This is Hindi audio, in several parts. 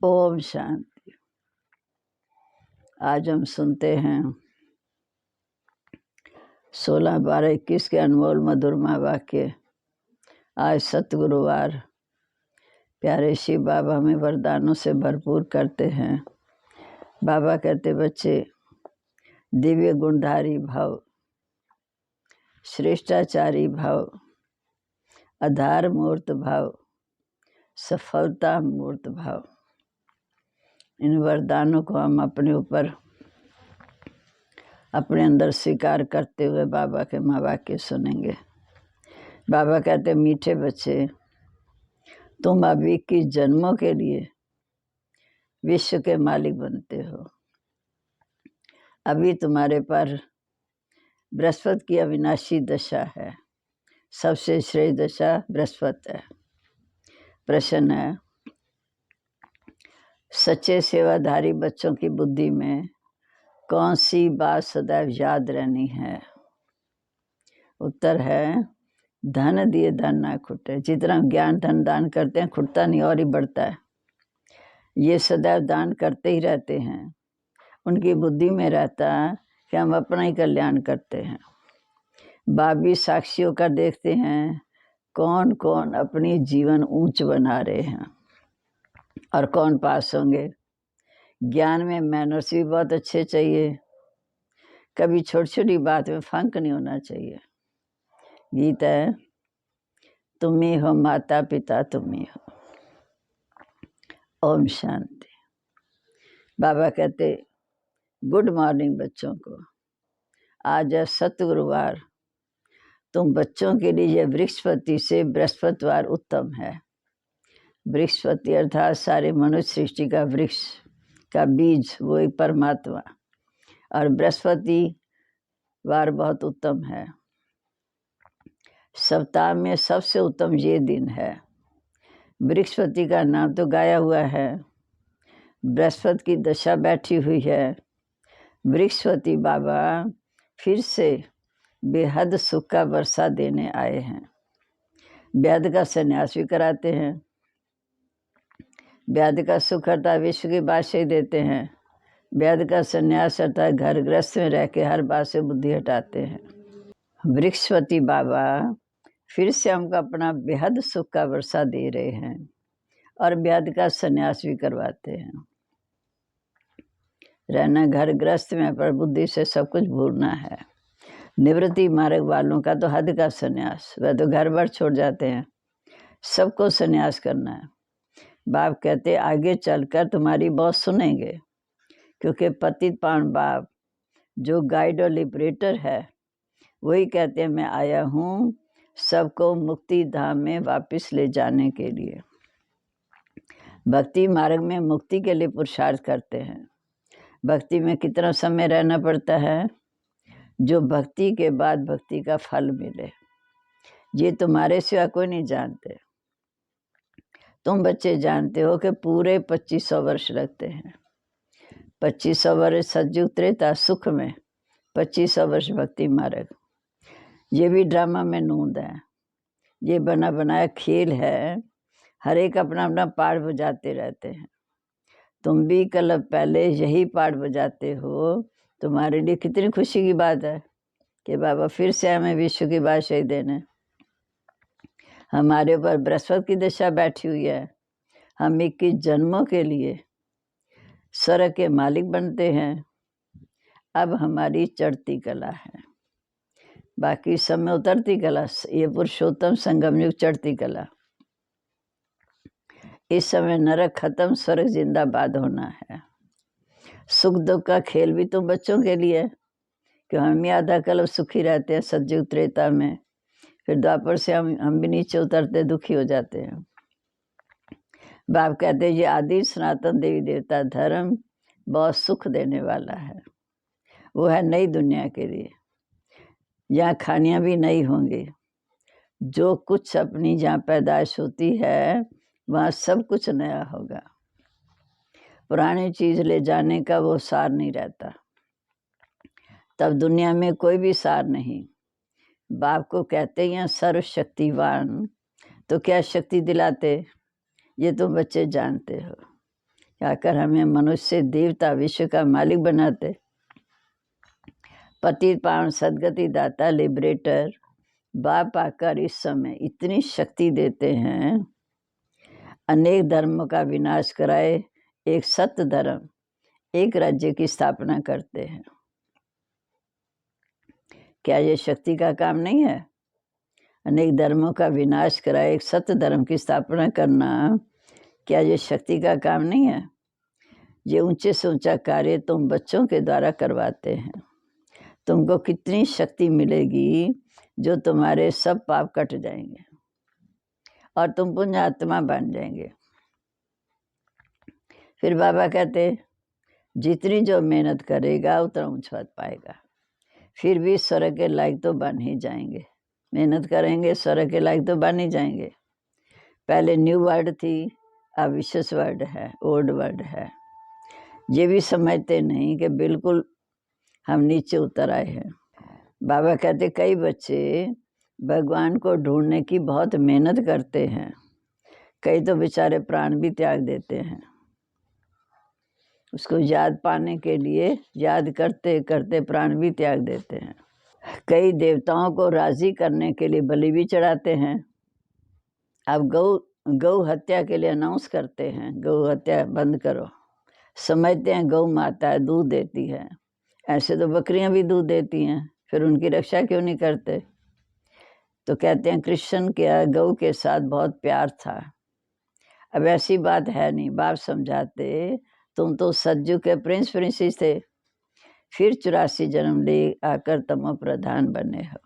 ओम शांति। आज हम सुनते हैं 16/12/21 के अनमोल मधुरमा वाक्य। आज सतगुरुवार। प्यारे शिव बाबा हमें वरदानों से भरपूर करते हैं। बाबा कहते, बच्चे दिव्य गुणधारी भव, श्रेष्ठाचारी भव, आधार मूर्त भाव, सफलता मूर्त भाव। इन वरदानों को हम अपने ऊपर अपने अंदर स्वीकार करते हुए बाबा के महावाक्य सुनेंगे। बाबा कहते, मीठे बच्चे, तुम अब 21 जन्मों के लिए विश्व के मालिक बनते हो। अभी तुम्हारे पर बृहस्पति की अविनाशी दशा है। सबसे श्रेष्ठ दशा बृहस्पति है। प्रश्न है, सच्चे सेवाधारी बच्चों की बुद्धि में कौन सी बात सदैव याद रहनी है? उत्तर है, धन दिए धन ना खुटे। जितना ज्ञान धन दान करते हैं खुटता नहीं और ही बढ़ता है। ये सदैव दान करते ही रहते हैं। उनकी बुद्धि में रहता है कि हम अपना ही कल्याण करते हैं। बाप भी साक्षियों का देखते हैं कौन कौन अपनी जीवन ऊंच बना रहे हैं और कौन पास होंगे। ज्ञान में मैनर्स भी बहुत अच्छे चाहिए। कभी छोटी छोटी बात में फंक नहीं होना चाहिए। गीत है, तुम ही हो माता पिता, तुम ही हो। ओम शांति। बाबा कहते, गुड मॉर्निंग बच्चों को। आज है सतगुरुवार। तुम बच्चों के लिए यह बृहस्पति से बृहस्पतिवार उत्तम है। बृहस्पति अर्थात सारे मनुष्य सृष्टि का वृक्ष का बीज, वो एक परमात्मा। और बृहस्पति वार बहुत उत्तम है। सप्ताह में सबसे उत्तम ये दिन है। बृहस्पति का नाम तो गाया हुआ है। बृहस्पति की दशा बैठी हुई है। बृहस्पति बाबा फिर से बेहद सुख का वर्षा देने आए हैं। व्याध का संन्यास भी कराते हैं। व्याध का सुख अर्थात विश्व की बात से देते हैं। व्याध का संन्यास अर्थात घर गृहस्थ में रह के हर बात से बुद्धि हटाते हैं। बृहस्पति बाबा फिर से हमको अपना बेहद सुख का वर्षा दे रहे हैं और व्याध का संन्यास भी करवाते हैं। रहना घर गृहस्थ में पर बुद्धि से सब कुछ भूलना है। निवृत्ति मार्ग वालों का तो हद का संन्यास, वह तो घर बार छोड़ जाते हैं। सबको संन्यास करना है। बाप कहते, आगे चलकर तुम्हारी बहुत सुनेंगे, क्योंकि पतित पावन बाप जो गाइड और लिबरेटर है वही कहते हैं, मैं आया हूँ सबको मुक्ति धाम में वापस ले जाने के लिए। भक्ति मार्ग में मुक्ति के लिए पुरुषार्थ करते हैं। भक्ति में कितना समय रहना पड़ता है? जो भक्ति के बाद भक्ति का फल मिले। ये तुम्हारे सिवा कोई नहीं जानते। तुम बच्चे जानते हो कि पूरे 2500 वर्ष लगते हैं। 2500 वर्ष सतयुग त्रेता सुख में, 2500 वर्ष भक्ति मार्ग। ये भी ड्रामा में नूंद है। ये बना बनाया खेल है। हर एक अपना अपना पार्ट बजाते रहते हैं। तुम भी कल पहले यही पार्ट बजाते हो। तुम्हारे लिए कितनी खुशी की बात है कि बाबा फिर से हमें विश्व की बादशाही देने। हमारे ऊपर बृहस्पति की दशा बैठी हुई है। हम 21 जन्मों के लिए स्वर्ग के मालिक बनते हैं। अब हमारी चढ़ती कला है। बाकी समय उतरती कला। ये पुरुषोत्तम संगम युग चढ़ती कला। इस समय नरक खत्म, स्वर्ग जिंदाबाद होना है। सुख दुख का खेल भी तो बच्चों के लिए है कि हम ही आधा कल्प सुखी रहते हैं सतयुग त्रेता में। फिर द्वापर से हम भी नीचे उतरते दुखी हो जाते हैं। बाप कहते हैं, ये आदि सनातन देवी देवता धर्म बहुत सुख देने वाला है। वो है नई दुनिया के लिए। यहाँ खानियाँ भी नई होंगी। जो कुछ अपनी जहाँ पैदाइश होती है वहाँ सब कुछ नया होगा। पुरानी चीज ले जाने का वो सार नहीं रहता। तब दुनिया में कोई भी सार नहीं। बाप को कहते हैं सर्वशक्तिवान, तो क्या शक्ति दिलाते? ये तुम बच्चे जानते हो। आकर हमें मनुष्य देवता विश्व का मालिक बनाते। पतित पावन सदगति दाता लिबरेटर बाप आकर इस समय इतनी शक्ति देते हैं, अनेक धर्मों का विनाश कराए, एक सत्य धर्म, एक राज्य की स्थापना करते हैं। क्या ये शक्ति का काम नहीं है? अनेक धर्मों का विनाश कराए, एक सत्य धर्म की स्थापना करना, क्या ये शक्ति का काम नहीं है? ये ऊंचे से ऊंचा कार्य तुम बच्चों के द्वारा करवाते हैं। तुमको कितनी शक्ति मिलेगी जो तुम्हारे सब पाप कट जाएंगे और तुम पुण्य आत्मा बन जाएंगे। फिर बाबा कहते जितनी जो मेहनत करेगा उतना ऊंचा पाएगा। फिर भी स्वर्ग के लायक तो बन ही जाएंगे। मेहनत करेंगे स्वर्ग के लायक तो बन ही जाएंगे। पहले न्यू वर्ल्ड थी, अब विशेष वर्ल्ड है, ओल्ड वर्ल्ड है। ये भी समझते नहीं कि बिल्कुल हम नीचे उतर आए हैं। बाबा कहते कई बच्चे भगवान को ढूंढने की बहुत मेहनत करते हैं, कई तो बेचारे प्राण भी त्याग देते हैं। उसको याद पाने के लिए याद करते करते प्राण भी त्याग देते हैं। कई देवताओं को राजी करने के लिए बलि भी चढ़ाते हैं। अब गौ हत्या के लिए अनाउंस करते हैं, गौ हत्या बंद करो। समझते हैं गौ माता है, दूध देती है। ऐसे तो बकरियां भी दूध देती हैं, फिर उनकी रक्षा क्यों नहीं करते? तो कहते हैं कृष्ण के गौ के साथ बहुत प्यार था। अब ऐसी बात है नहीं। बाप समझाते तुम तो सज्जू के प्रिंस प्रिंसेस थे, फिर 84 जन्म ले आकर तमो प्रधान बने हो।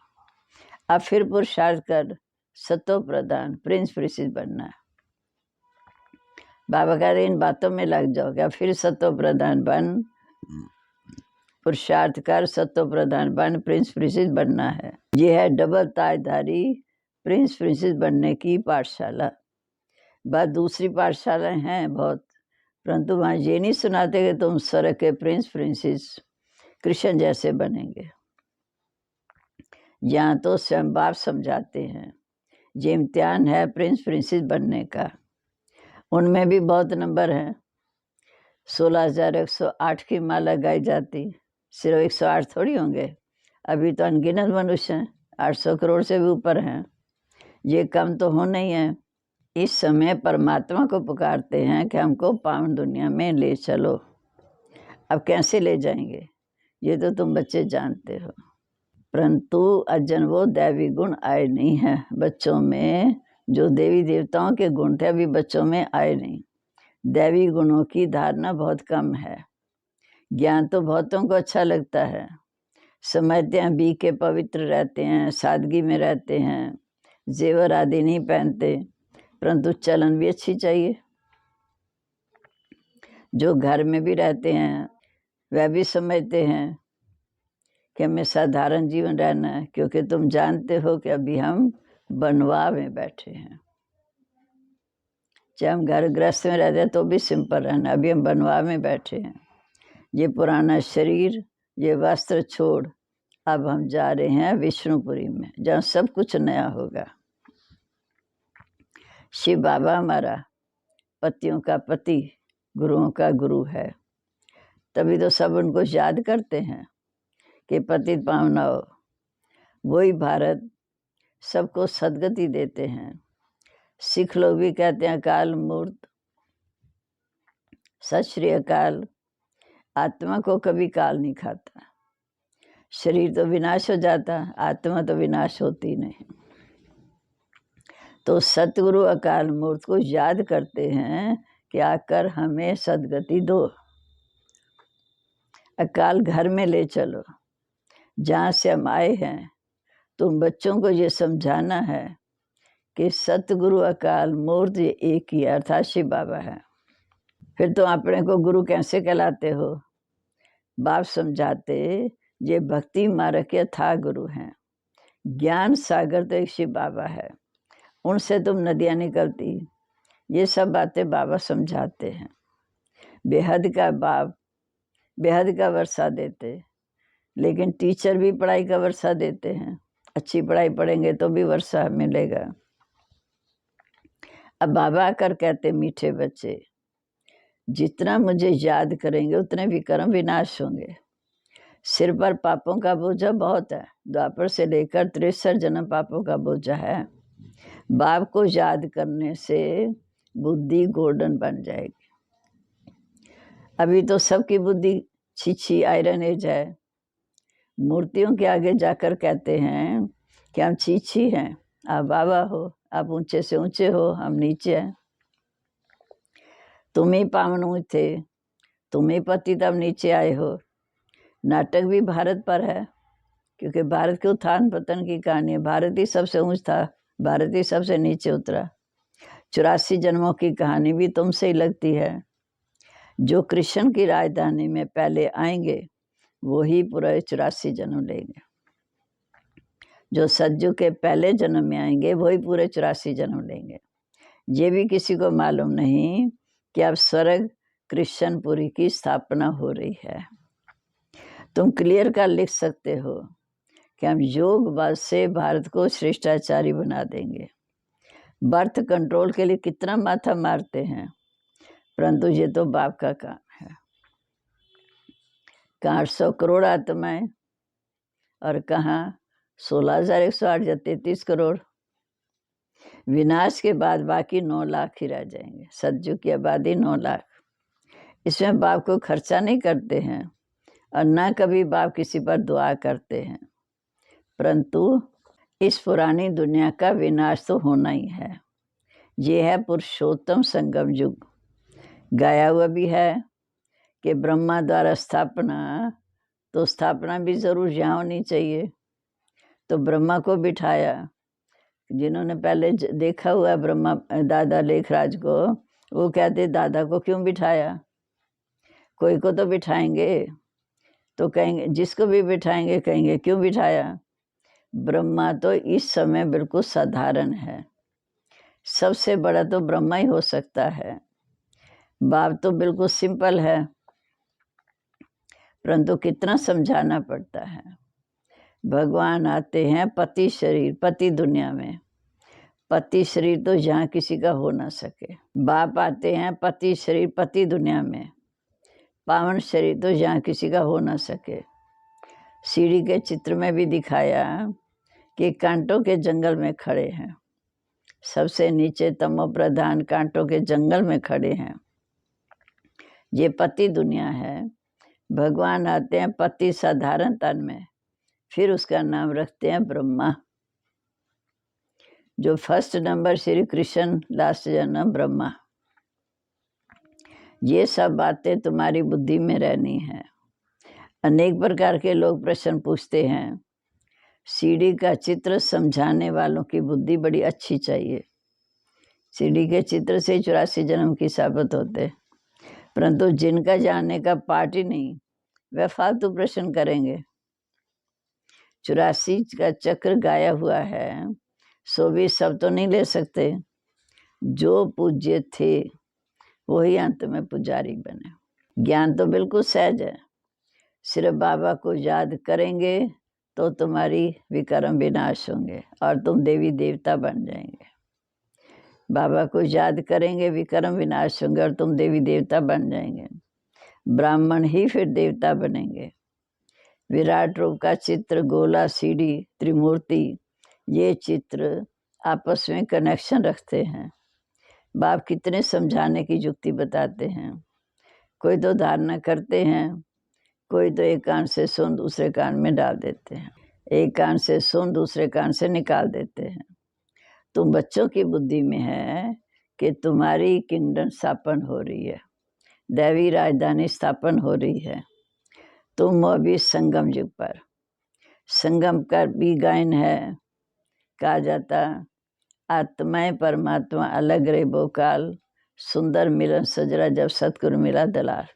अब फिर पुरुषार्थ कर सतो प्रधान प्रिंस प्रिंसेस बनना है। बाबा कह रहे इन बातों में लग जाओ, क्या फिर सतो प्रधान बन, पुरुषार्थ कर सतो प्रधान बन, प्रिंस प्रिंसेस बनना है। ये है डबल ताजधारी प्रिंस प्रिंसेस बनने की पाठशाला। बात दूसरी पाठशालाएं हैं बहुत, परंतु वहाँ ये नहीं सुनाते कि तुम स्वर्ग के प्रिंस प्रिंसेस कृष्ण जैसे बनेंगे। यहाँ तो स्वयं बाप समझाते हैं ये इम्तिहान है प्रिंस प्रिंसेस बनने का। उनमें भी बहुत नंबर हैं। 16,108 की माला गाई जाती, सिर्फ 108 थोड़ी होंगे। अभी तो अनगिनत मनुष्य हैं, 800 करोड़ से भी ऊपर हैं। ये कम तो हो नहीं है। इस समय परमात्मा को पुकारते हैं कि हमको पावन दुनिया में ले चलो। अब कैसे ले जाएंगे ये तो तुम बच्चे जानते हो, परंतु अजन्मो दैवी गुण आए नहीं हैं बच्चों में। जो देवी देवताओं के गुण थे अभी बच्चों में आए नहीं। दैवी गुणों की धारणा बहुत कम है। ज्ञान तो बहुतों को अच्छा लगता है, समझते हैं बी के पवित्र रहते हैं, सादगी में रहते हैं, जेवर आदि नहीं पहनते, परंतु चलन भी अच्छी चाहिए। जो घर में भी रहते हैं वह भी समझते हैं कि हमें साधारण जीवन रहना है, क्योंकि तुम जानते हो कि अभी हम बनवा में बैठे हैं। चाहे हम घर गृहस्थ में रहते हैं तो भी सिंपल रहना, अभी हम बनवा में बैठे हैं। ये पुराना शरीर, ये वस्त्र छोड़ अब हम जा रहे हैं विष्णुपुरी में, जहाँ सब कुछ नया होगा। शिव बाबा हमारा पतियों का पति, गुरुओं का गुरु है, तभी तो सब उनको याद करते हैं कि पतित पावना हो। वही भारत सबको सदगति देते हैं। सिख लोग भी कहते हैं अकाल मूर्त, सत श्री अकाल। आत्मा को कभी काल नहीं खाता। शरीर तो विनाश हो जाता, आत्मा तो विनाश होती नहीं। तो सतगुरु अकाल मूर्त को याद करते हैं कि आकर हमें सदगति दो। अकाल घर में ले चलो जहाँ से हम आए हैं। तुम बच्चों को ये समझाना है कि सतगुरु अकाल मूर्त ये एक ही अर्थात शिव बाबा है। फिर तुम अपने को गुरु कैसे कहलाते हो? बाप समझाते ये भक्ति मार्ग के अथाह गुरु हैं। ज्ञान सागर तो एक शिव बाबा है, उनसे तुम नदियाँ निकलती। ये सब बातें बाबा समझाते हैं। बेहद का बाप बेहद का वर्षा देते, लेकिन टीचर भी पढ़ाई का वर्षा देते हैं। अच्छी पढ़ाई पढ़ेंगे तो भी वर्षा मिलेगा। अब बाबा आकर कहते मीठे बच्चे, जितना मुझे याद करेंगे उतने विकर्म विनाश होंगे। सिर पर पापों का बोझा बहुत है, द्वापर से लेकर 63 जन्म पापों का बोझा है। बाप को याद करने से बुद्धि गोल्डन बन जाएगी। अभी तो सबकी बुद्धि छिछी आयरन एज है। मूर्तियों के आगे जाकर कहते हैं कि हम छिछी हैं, आप बाबा हो, आप ऊंचे से ऊंचे हो, हम नीचे हैं। तुम ही पावन थे, तुम ही पति तब नीचे आए हो। नाटक भी भारत पर है, क्योंकि भारत के उत्थान पतन की कहानी है। भारत ही सबसे ऊंच था, भारत ही सबसे नीचे उतरा। 84 जन्मों की कहानी भी तुमसे ही लगती है। जो कृष्ण की राजधानी में पहले आएंगे वो ही पूरे 84 जन्म लेंगे। जो सज्जू के पहले जन्म में आएंगे वही पूरे 84 जन्म लेंगे। ये भी किसी को मालूम नहीं कि अब स्वर्ग कृष्णपुरी की स्थापना हो रही है। तुम क्लियर कर लिख सकते हो कि हम योग बल से भारत को श्रेष्ठाचारी बना देंगे। बर्थ कंट्रोल के लिए कितना माथा मारते हैं, परंतु ये तो बाप का काम है। कहाँ 800 करोड़ आत्माएं और कहाँ 16,108 या 33 करोड़। विनाश के बाद बाकी 9 लाख ही रह जाएंगे। सज्जू की आबादी 9 लाख। इसमें बाप को खर्चा नहीं करते हैं और न कभी बाप किसी पर दुआ करते हैं, परंतु इस पुरानी दुनिया का विनाश तो होना ही है। ये है पुरुषोत्तम संगम युग। गाया हुआ भी है कि ब्रह्मा द्वारा स्थापना, तो स्थापना भी जरूर यहाँ होनी चाहिए। तो ब्रह्मा को बिठाया, जिन्होंने पहले देखा हुआ ब्रह्मा दादा लेखराज को, वो कहते दादा को क्यों बिठाया, कोई को तो बिठाएंगे। तो कहेंगे, जिसको भी बिठाएंगे कहेंगे क्यों बिठाया। ब्रह्मा तो इस समय बिल्कुल साधारण है, सबसे बड़ा तो ब्रह्मा ही हो सकता है। बाप तो बिल्कुल सिंपल है, परंतु कितना समझाना पड़ता है। भगवान आते हैं पति शरीर, पति दुनिया में। पति शरीर तो यहाँ किसी का हो ना सके। बाप आते हैं पति शरीर, पति दुनिया में। पावन शरीर तो यहाँ किसी का हो ना सके। सीढ़ी के चित्र में भी दिखाया कि कांटों के जंगल में खड़े हैं, सबसे नीचे तमो प्रधान कांटों के जंगल में खड़े हैं। ये पति दुनिया है। भगवान आते हैं पति साधारण तन में, फिर उसका नाम रखते हैं ब्रह्मा। जो first number Shri Krishna, last जन्म ब्रह्मा। ये सब बातें तुम्हारी बुद्धि में रहनी है। अनेक प्रकार के लोग प्रश्न पूछते हैं। सीढ़ी का चित्र समझाने वालों की बुद्धि बड़ी अच्छी चाहिए। सीढ़ी के चित्र से 84 जन्म की साबित होते, परंतु जिनका जानने का पार्ट ही नहीं, वह फालतू प्रश्न करेंगे। 84 का चक्र गाया हुआ है, सो भी सब तो नहीं ले सकते। जो पूज्य थे वही अंत में पुजारी बने। ज्ञान तो बिल्कुल सहज है। सिर्फ बाबा को याद करेंगे तो तुम्हारी विकर्म विनाश होंगे और तुम देवी देवता बन जाएंगे। बाबा को याद करेंगे, विकर्म विनाश होंगे और तुम देवी देवता बन जाएंगे। ब्राह्मण ही फिर देवता बनेंगे। विराट रूप का चित्र, गोला, सीढ़ी, त्रिमूर्ति, ये चित्र आपस में कनेक्शन रखते हैं। बाप कितने समझाने की युक्ति बताते हैं। कोई तो धारणा करते हैं, कोई तो एक कान से सुन दूसरे कान में डाल देते हैं, एक कान से सुन दूसरे कान से निकाल देते हैं। तुम बच्चों की बुद्धि में है कि तुम्हारी किंगडम स्थापन हो रही है, दैवी राजधानी स्थापन हो रही है। तुम अभी संगम युग पर, संगम का भी गायन है। कहा जाता आत्माएं परमात्मा अलग रे बोकाल, सुंदर मिलन सजरा जब सतगुरु मिला दलाल।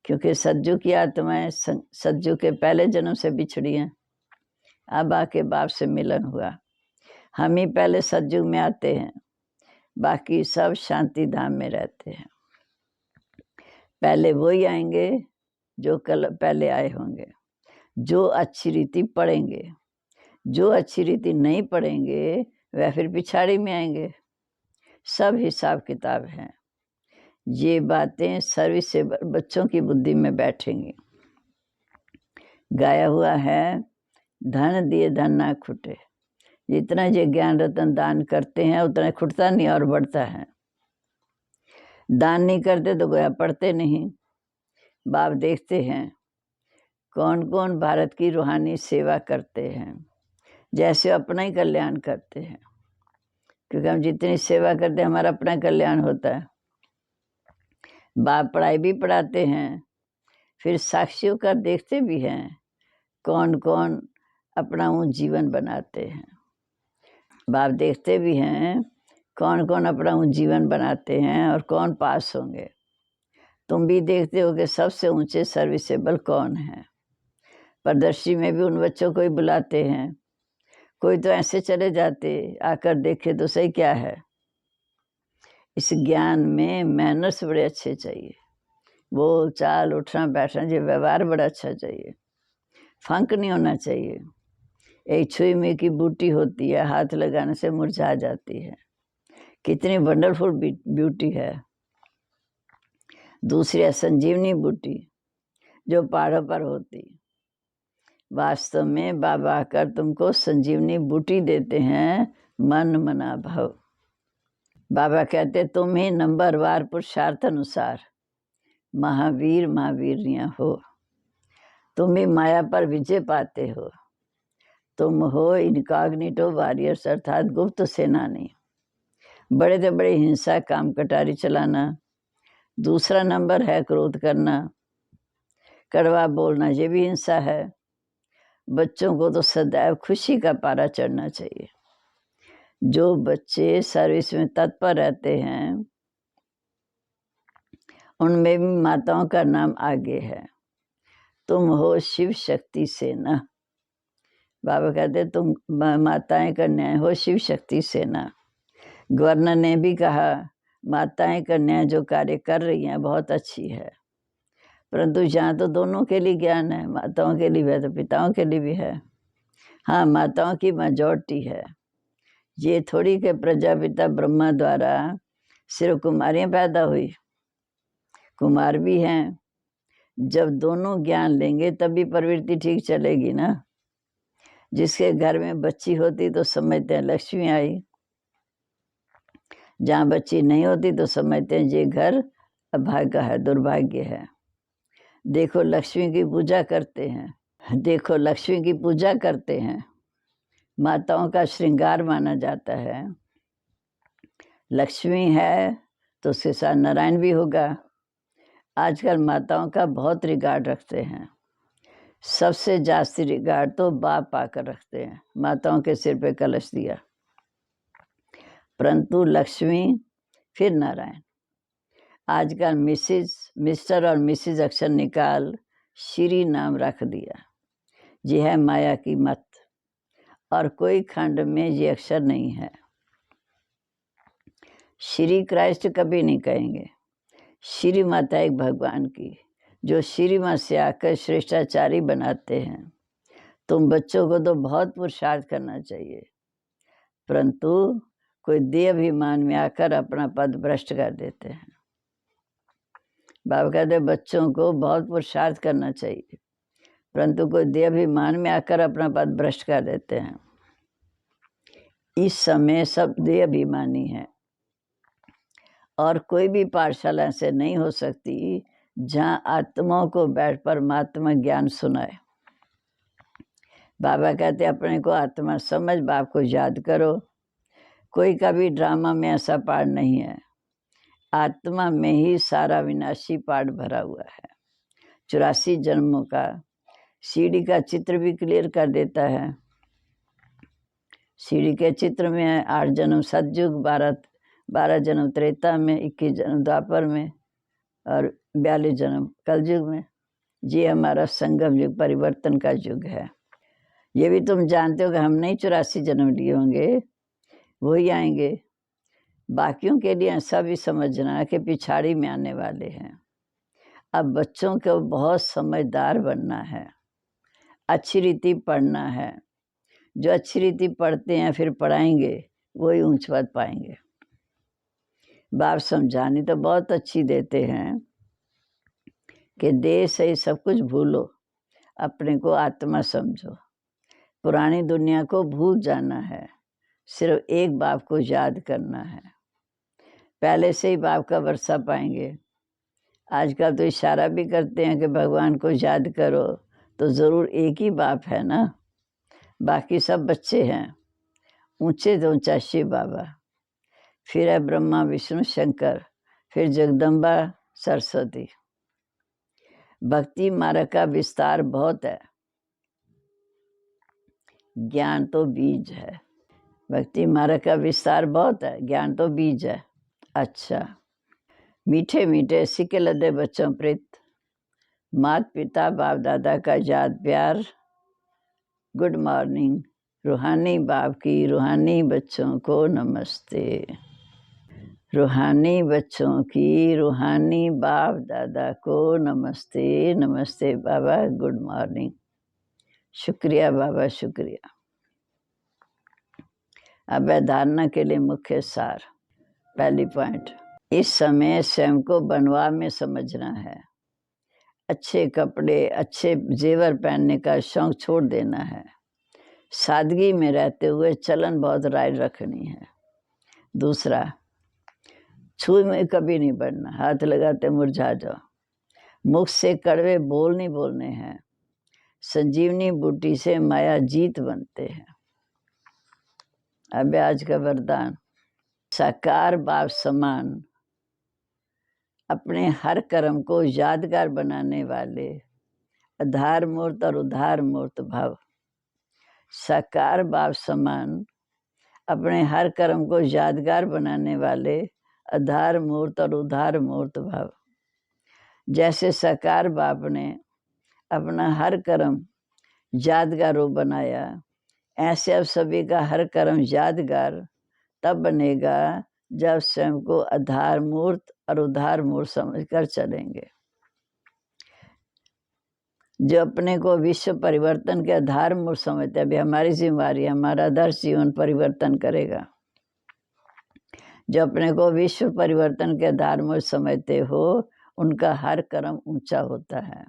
क्योंकि सज्जू की आत्माएं सज्जू के पहले जन्म से बिछड़ी हैं, अब आके बाप से मिलन हुआ। हम ही पहले सज्जू में आते हैं, बाकी सब शांति धाम में रहते हैं। पहले वही आएंगे जो कल पहले आए होंगे, जो अच्छी रीति पढ़ेंगे। जो अच्छी रीति नहीं पढ़ेंगे वह फिर पिछाड़ी में आएंगे। सब हिसाब किताब है। ये बातें सर्विसेबल बच्चों की बुद्धि में बैठेंगी। गाया हुआ है, धन दिए धन ना खुटे। जितना ये ज्ञान रतन दान करते हैं उतना खुटता नहीं और बढ़ता है। दान नहीं करते तो गोया पढ़ते नहीं। बाप देखते हैं कौन कौन भारत की रूहानी सेवा करते हैं, जैसे अपना ही कल्याण करते हैं, क्योंकि हम जितनी सेवा करते हैं हमारा अपना कल्याण होता है। बाप पढ़ाई भी पढ़ाते हैं, फिर साक्षियों का देखते भी हैं कौन कौन अपना वो जीवन बनाते हैं। बाप देखते भी हैं कौन कौन अपना वो जीवन बनाते हैं और कौन पास होंगे। तुम भी देखते हो कि सबसे ऊंचे सर्विसेबल कौन है। प्रदर्शनी में भी उन बच्चों को ही बुलाते हैं। कोई तो ऐसे चले जाते, आकर देखे तो सही क्या है। इस ज्ञान में मैनर्स बड़े अच्छे चाहिए, बोल चाल उठना बैठना, ये व्यवहार बड़ा अच्छा चाहिए। फंक नहीं होना चाहिए। एक छुई में की बूटी होती है, हाथ लगाने से मुरझा जाती है। कितनी वंडरफुल ब्यूटी है। दूसरी है संजीवनी बूटी, जो पहाड़ों पर होती। वास्तव में बाबा आकर तुमको संजीवनी बूटी देते हैं, मन मना भव। बाबा कहते तुम ही नंबरवार पुरुषार्थ अनुसार महावीर महावीरियां हो। तुम ही माया पर विजय पाते हो। तुम हो इनकॉग्निटो वॉरियर्स, अर्थात गुप्त सेनानी। बड़े से बड़े हिंसा, काम कटारी चलाना। दूसरा नंबर है क्रोध करना, कड़वा बोलना, ये भी हिंसा है। बच्चों को तो सदैव खुशी का पारा चढ़ना चाहिए। जो बच्चे सर्विस में तत्पर रहते हैं उनमें भी माताओं का नाम आगे है। तुम हो शिव शक्ति सेना। बाबा कहते तुम माताएं कन्याएं हो शिव शक्ति सेना। गवर्नर ने भी कहा माताएं कन्याएं जो कार्य कर रही हैं बहुत अच्छी है, परंतु यहाँ तो दोनों के लिए ज्ञान है, माताओं के लिए भी है तो पिताओं के लिए भी है। हाँ, माताओं की मेजॉरिटी है। ये थोड़ी के प्रजापिता ब्रह्मा द्वारा सिर्फ कुमारियाँ पैदा हुई, कुमार भी हैं। जब दोनों ज्ञान लेंगे तभी प्रवृत्ति ठीक चलेगी ना। जिसके घर में बच्ची होती तो समझते हैं लक्ष्मी आई, जहाँ बच्ची नहीं होती तो समझते हैं ये घर अभाग्य है, दुर्भाग्य है। देखो लक्ष्मी की पूजा करते हैं, देखो लक्ष्मी की पूजा करते हैं। माताओं का श्रृंगार माना जाता है। लक्ष्मी है तो उसके साथ नारायण भी होगा। आजकल माताओं का बहुत रिगार्ड रखते हैं। सबसे जास्ती रिगार्ड तो बाप आकर रखते हैं। माताओं के सिर पे कलश दिया, परंतु लक्ष्मी फिर नारायण। आजकल मिसिज, मिस्टर और मिसिज अक्षर निकाल श्री नाम रख दिया। ये है माया की मत, और कोई खंड में ये अक्षर नहीं है। श्री क्राइस्ट कभी नहीं कहेंगे। श्री माता एक भगवान की, जो श्री माँ से आकर श्रेष्ठाचारी बनाते हैं। तुम बच्चों को तो बहुत पुरुषार्थ करना चाहिए, परंतु कोई देह अभिमान में आकर अपना पद भ्रष्ट कर देते हैं। बाबा कहते बच्चों को बहुत पुरुषार्थ करना चाहिए, परंतु कोई देह अभिमान में आकर अपना पद भ्रष्ट कर देते हैं। इस समय सब देह अभिमानी हैं, और कोई भी पाठशाला से नहीं हो सकती जहाँ आत्माओं को बैठ परमात्मा ज्ञान सुनाए। बाबा कहते अपने को आत्मा समझ, बाप को याद करो। कोई का भी ड्रामा में ऐसा पाठ नहीं है। आत्मा में ही सारा विनाशी पाठ भरा हुआ है। 84 जन्मों का सीढ़ी का चित्र भी क्लियर कर देता है। सीढ़ी के चित्र में है 8 जन्म सतयुग, 12 जन्म त्रेता में, 21 जन्म द्वापर में और 42 जन्म कलयुग में। ये हमारा संगम युग, परिवर्तन का युग है। ये भी तुम जानते हो कि हम नहीं 84 जन्म लिए होंगे, वही आएंगे। बाकियों के लिए ऐसा भी समझना कि पिछाड़ी में आने वाले हैं। अब बच्चों को बहुत समझदार बनना है, अच्छी रीति पढ़ना है। जो अच्छी रीति पढ़ते हैं फिर पढ़ाएंगे वही ऊंच पद पाएंगे। बाप समझानी तो बहुत अच्छी देते हैं कि देह से सब कुछ भूलो, अपने को आत्मा समझो, पुरानी दुनिया को भूल जाना है, सिर्फ एक बाप को याद करना है। पहले से ही बाप का वर्षा पाएंगे। आजकल तो इशारा भी करते हैं कि भगवान को याद करो, तो ज़रूर एक ही बाप है ना, बाकी सब बच्चे हैं। ऊंचे तो ऊंचा शिव बाबा, फिर है ब्रह्मा विष्णु शंकर, फिर जगदम्बा सरस्वती। भक्ति मार्ग का विस्तार बहुत है, ज्ञान तो बीज है। भक्ति मार्ग का विस्तार बहुत है, ज्ञान तो बीज है। अच्छा, मीठे मीठे सिक्के लदे बच्चों प्रीत, माता पिता बाप दादा का याद प्यार। Good morning. रूहानी बाप की रूहानी बच्चों को नमस्ते। रूहानी बच्चों की रूहानी बाप दादा को नमस्ते। नमस्ते बाबा, गुड मॉर्निंग। शुक्रिया बाबा, शुक्रिया। अब धारणा के लिए मुख्य सार। पहली पॉइंट, इस समय स्वयं को बनवा में समझना है। अच्छे कपड़े अच्छे जेवर पहनने का शौक छोड़ देना है। सादगी में रहते हुए चलन बहुत राय रखनी है। दूसरा, छुई में कभी नहीं बढ़ना, हाथ लगाते मुरझा जाओ। मुख से कड़वे बोल नहीं बोलने हैं। संजीवनी बूटी से माया जीत बनते हैं। अब आज का वरदान, साकार बाप समान अपने हर कर्म को यादगार बनाने वाले आधार मूर्त और उद्धार मूर्त भाव। साकार बाप समान अपने हर कर्म को यादगार बनाने वाले आधार मूर्त और उद्धार मूर्त भाव। जैसे साकार बाप ने अपना हर कर्म यादगार रूप बनाया, ऐसे अब सभी का हर कर्म यादगार तब बनेगा जब स्वयं को आधार मूर्त और उद्धार मूर्त समझकर चलेंगे। जो अपने को विश्व परिवर्तन के आधार मूर्त समझते, अभी हमारी जिम्मेवारी, हमारा आदर्श जीवन परिवर्तन करेगा। जो अपने को विश्व परिवर्तन के आधार मूर्त समझते हो, उनका हर कर्म ऊंचा होता है।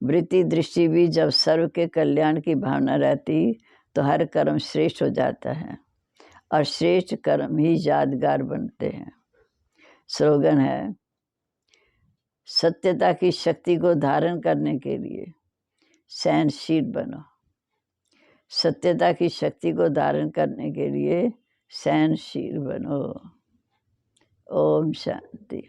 वृत्ति दृष्टि भी जब सर्व के कल्याण की भावना रहती, तो हर कर्म श्रेष्ठ हो जाता है और श्रेष्ठ कर्म ही यादगार बनते हैं। स्लोगन है, सत्यता की शक्ति को धारण करने के लिए सहनशील बनो। सत्यता की शक्ति को धारण करने के लिए सहनशील बनो। ओम शांति।